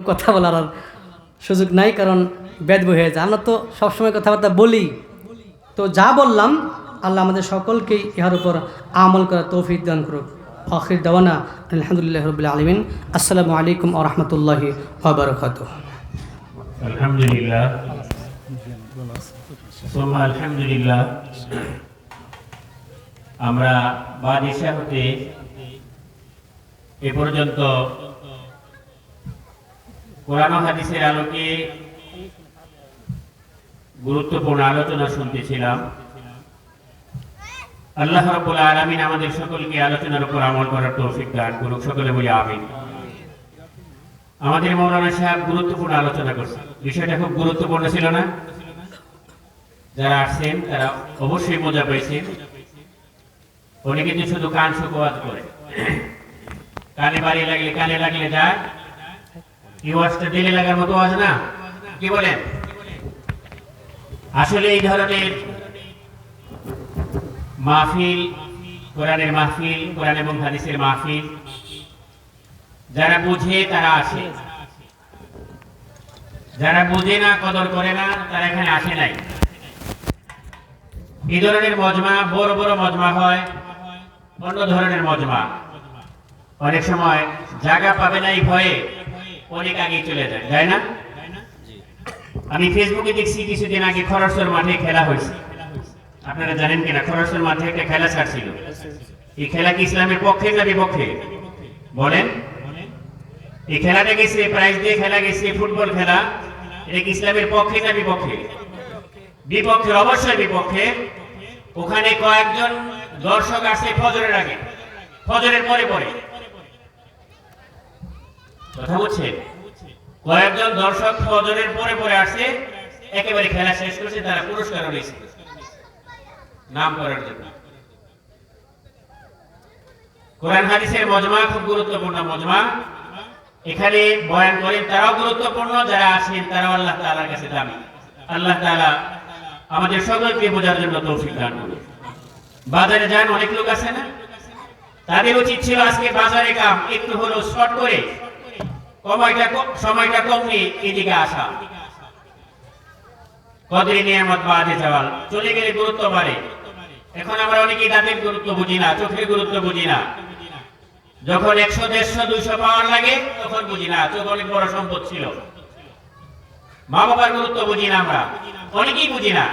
কথা বলার আর সুযোগ নাই, কারণ বেদ বই হয়ে যায়। আমরা তো সবসময় কথাবার্তা বলি, তো যা বললাম আল্লাহ আমাদের সকলকেই ইহার উপর আমল করার তৌফিক দান করুক। আখির দাওয়ানা আলহামদুলিল্লাহি রাব্বিল আলামিন। আসসালামু আলাইকুম ওয়া রাহমাতুল্লাহি ওয়া বারাকাতুহু। আলহামদুলিল্লাহ, সুম্মা আলহামদুলিল্লাহ। আমরা বাদিশা হতে এ পর্যন্ত কোরআন ও হাদিসের আলোকে গুরুত্বপূর্ণ আলোচনা শুনতেছিলাম। আল্লাহ রাব্বুল আলামিন আমাদের সকলকে আলোচনার উপর আমল করার তৌফিক দান করুক, সকলে বলি আমিন। আমাদের মৌলানা সাহেব গুরুত্বপূর্ণ আলোচনা করছেন, বিষয়টা খুব গুরুত্বপূর্ণ ছিল না? যারা আসছেন তারা অবশ্যই মজা পেয়েছেন। উনি কিন্তু শুধু কান শুকোয়াত করে, কানে বাড়ি লাগলে কানে লাগলে যায়, কি ওয়াজটা দিলে লাগার মতো ওয়াজ না, কি বলেন? আসলে এই ধরনের মাহফিল, কোরআনের মাহফিল, কোরআন এবং হাদিসের মাহফিল যারা বুঝে তারা আসে, যারা বুঝে না, কদর করে না, তারা এখানে আসে নাই। এই ধরনের মজমা, বড় বড় মজমা হয়, অন্য ধরনের মজমা অনেক সময় জায়গা পাবে না এই ভয়ে অনেক আগে চলে যায়, তাই না? আমি ফেসবুকে দেখছি কিছুদিন আগে খরচর মাঠে খেলা হয়েছে, আপনারা জানেন কিনা? খরচর মাঠে একটা খেলা ছাড়ছিল। এই খেলা কি ইসলামের পক্ষে না বিপক্ষে বলেন? এই খেলাটা গেছে, প্রাইজ দিয়ে খেলা গেছে, ফুটবল খেলা, এটা কি ইসলামের পক্ষে না বিপক্ষে? বিপক্ষে, অবশ্যই বিপক্ষে। ওখানে কয়েকজন দর্শক আসে ফজরের আগে, ফজরের পরে পরে, কথা বলছেন? কয়েকজন দর্শক ফজরের পরে পরে আসে, একেবারে খেলা শেষ করছে, তারা পুরস্কার রয়েছে নাম করার জন্য। কোরআন হাদিসের মজমা খুব গুরুত্বপূর্ণ মজমা। এখানে বয়ান করেন তারাও গুরুত্বপূর্ণ, যারা আসেন তারাও আল্লাহ তাআলার কাছে দামি। আল্লাহ তাআলা আমাদের সকলকে বোঝার জন্য তৌফিক দান করুন। বাজারে যান, অনেক লোক আছে না? তাদের উচিত ছিল আজকে বাজারে কাম একটু হলো শর্ট করে, সময়টা কম নিয়ে এদিকে আসা। কদরে নিয়ামত বাদে যাওয়াল, চলে গেলে গুরুত্ব বাড়ে। এখন আমরা অনেকেই দাঁতের গুরুত্ব বুঝি না, চোখের গুরুত্ব বুঝি না। যখন 100, 150, 200 পাওয়ার লাগে তখন বুঝি না, চোখ অনেক বড় সম্পদ ছিল। মা বাবার গুরুত্ব বুঝি না, আমরা অনেকেই বুঝি না।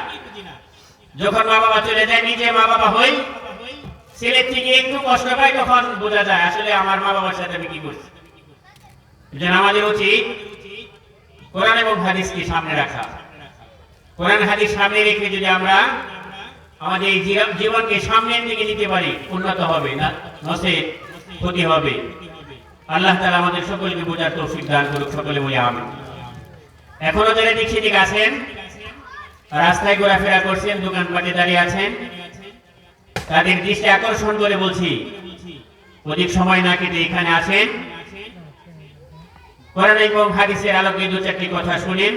যখন মা বাবা চলে যায়, নিজে মা বাবা হই, ছেলের থেকে একটু কষ্ট পাই, তখন বোঝা যায় আসলে আমার মা বাবার সাথে আমি কি করছি। যেন আমাদের উচিত কোরআন এবং হাদিসকে সামনে রাখা। কোরআন হাদিস সামনে রেখে যদি আমরা আমাদের এই জীবনকে সামনের দিকে নিতে পারি, উন্নত হবে, না নসে ক্ষতি হবে। আল্লাহ তাআলা আমাদের সকলকে বোঝার তৌফিক দান করুক, সকলে বলি আমিন। এখনো যারা দিক সেদিক আছেন, রাস্তায় ঘোরাফেরা করছেন, দোকানপাটে দাঁড়িয়ে আছেন, তাদের দৃষ্টি আকর্ষণ করে বলছি, অধিক সময় না কেটে এখানে আসেন, কোরআন এবং হাদিসের আলোকে 2-4টি কথা শুনেন,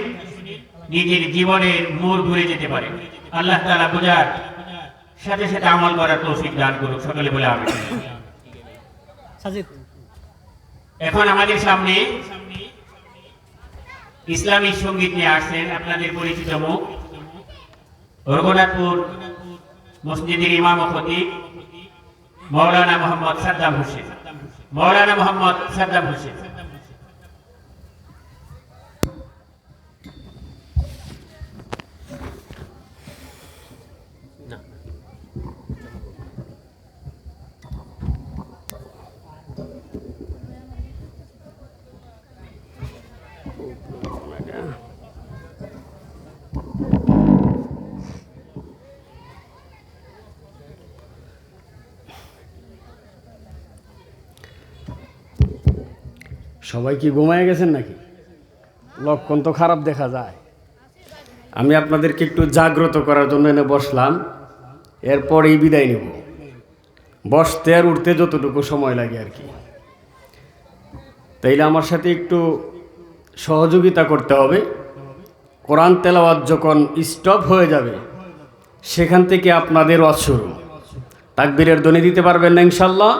নিজের জীবনের মোড় ঘুরে যেতে পারে। আল্লাহ তাআলা বোঝার সাথে সাথে আমল করার তৌফিক দান করুক, সকলে বলে আমিন। এখন আমাদের সামনে ইসলামী সঙ্গীত নিয়ে আসছেন আপনাদের পরিচিত মুখ, রঘুনাথপুর মসজিদের ইমাম ও খতিব মৌলানা মোহাম্মদ সাদ্দাম হোসেন। মৌলানা মোহাম্মদ সাদ্দাম হোসেন। সবাই কি ঘুমায় গেছেন নাকি? লক্ষণ তো খারাপ দেখা যায়। আমি আপনাদেরকে একটু জাগ্রত করার জন্য এনে বসলাম, এরপরেই বিদায় নেব। বসতে আর উঠতে যতটুকু সময় লাগে আর কি। তাইলে আমার সাথে একটু সহযোগিতা করতে হবে। কোরআন তেলাওয়াত যখন স্টপ হয়ে যাবে, সেখান থেকে আপনাদের ওয়াজ শুরু। তাকবীরের ধ্বনি দিতে পারবেন না ইনশাল্লাহ?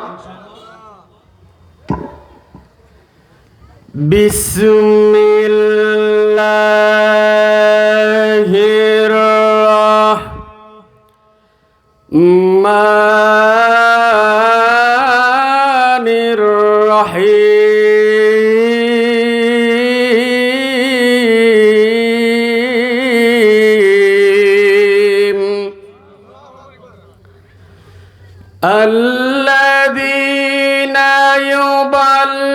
বিসমিল্লাহির রহমানির রহিম الذين يبلغون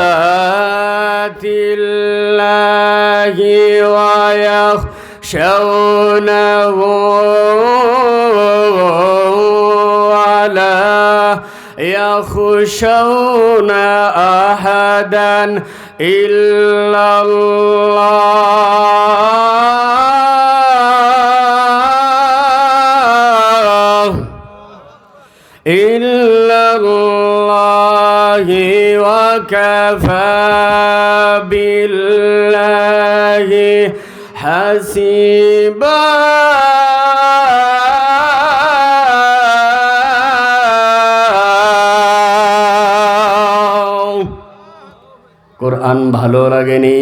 رسالات الله ويخشونه ولا يخشون أحدا إلا الله وكفى بالله حسيبا কোরআন ভালো লাগেনি?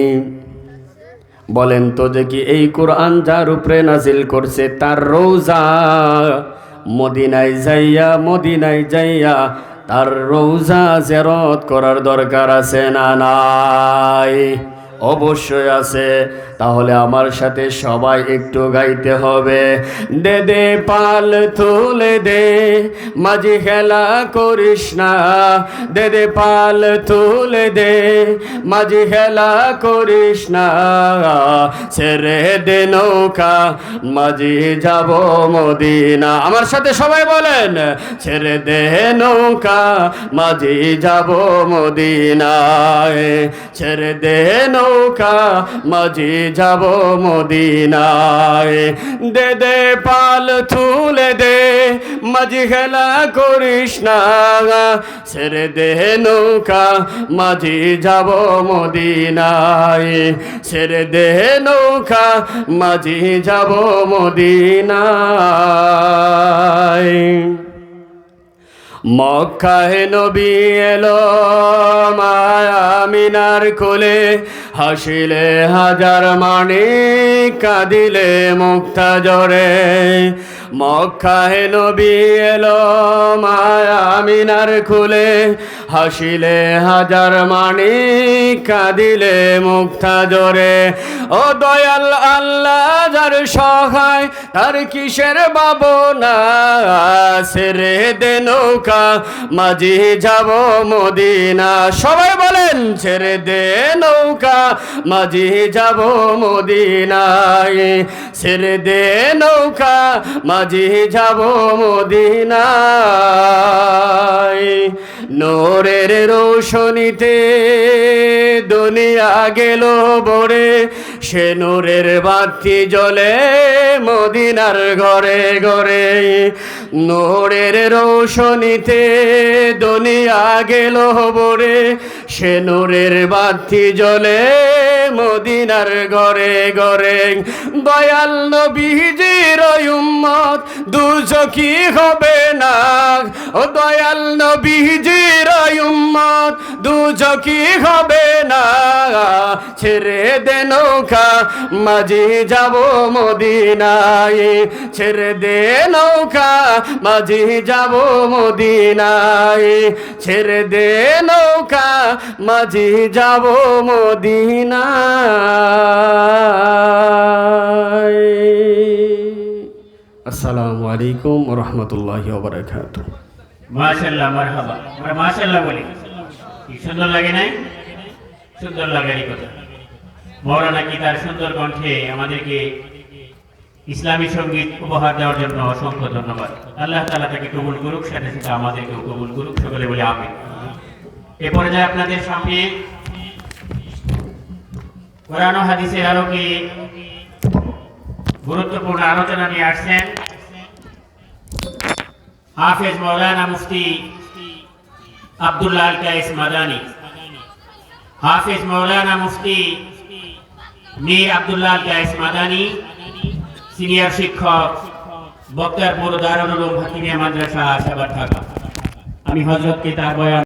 বলেন তো দেখি, এই কোরআন যার উপরে নাজিল করছে তার রওজা মদিনায় যাইয়া তার রওজা জিয়ারত করার দরকার আছে না নাই? অবশ্যই আছে। তাহলে আমার সাথে সবাই একটু গাইতে হবে। দে দে পাল তুলে দে, মাঝি খেলা করিস না। দে দে পাল তুলে দে, মাঝি খেলা করিস না। ছেড়ে দে নৌকা, মাঝি যাব মদিনা। আমার সাথে সবাই বলেন, ছেড়ে দে নৌকা, মাঝি যাব মদিনায়। ছেড়ে দে নৌকা, মাঝি যাব মদিনায়। দে দে পাল তুলে দে, মাঝি খেলা করিস না। ছেড়ে দে নৌকা, মাঝি যাব মদিনায়। ছেড়ে দে নৌকা, মাঝি যাব মদিনায়। মক্কায় নবী এলো আমিনার কোলে, হাসিলে হাজার মানিক, কাঁদিলে মুক্তা জরে। মক্কায় নবী এলো আমিনার কোলে, হাসিলে হাজার মানিক, কাঁদিলে মুক্তা জরে। ও দয়াল আল্লাহ যার সহায়, তার কিসের ভাবনা। ছেড়ে দে নৌকা, মাঝি যাব মদিনা। সবাই বলেন, ছেড়ে দে নৌকা, মাঝি যাব মদিনায়। ছেড়ে দে নৌকা, মাঝি যাব মদিনায়। নূরের রোশনীতে দুনিয়া গেল ভরে, সে নূরের বাতি জ্বলে মদিনার ঘরে ঘরে। নূরের রোশনীতে দুনিয়া গেল ভরে, সে নূরের বাতি জ্বলে মদিনার ঘরে ঘরে। দয়াল নবীজির উম্মত দুজকি হবে না। ও দয়াল নবীজির উম্মত দুজকি হবে না। ছেড়ে দে নৌকা, মাঝি যাব মদিনায়। ছেড়ে দে নৌকা, মাঝি যাব মদিনায়। ছেড়ে দে নৌকা, মাঝি যাব মদিনায়। আসসালামু আলাইকুম ওয়া রাহমাতুল্লাহি ওয়া বারাকাতুহু। মাশাআল্লাহ, মারহাবা। আমরা মাশাআল্লাহ বলি, কি সুন্দর লাগে নাই? সুন্দর লাগারই কথা। মৌলানা কি তার সুন্দর কণ্ঠে আমাদেরকে ইসলামী সঙ্গীত উপহার দেওয়ার জন্য অসংখ্য ধন্যবাদ। আল্লাহ তাআলা তাকে কবুল করুক, সাথে সাথে আমাদেরকেও কবুল করুক। সকলে বলি আমিন। এ পর্যায়ে আপনাদের সামনে কোরআন ও হাদিসের আলোকে গুরুত্বপূর্ণ আলোচনা নিয়ে আসছেন হাফেজ মাওলানা মুফতি আব্দুল্লাহ আল কায়েস মাদানী, হাফিজ মৌলানা মুফতি মীর আব্দুল্লাহ আল কায়েস মাদানী, সিনিয়র শিক্ষক, বক্তারপুর দারুল উলুম হাকিমিয়া মাদ্রাসা, আশাবাদ, ঢাকা। আমি হযরতকে তার বয়ান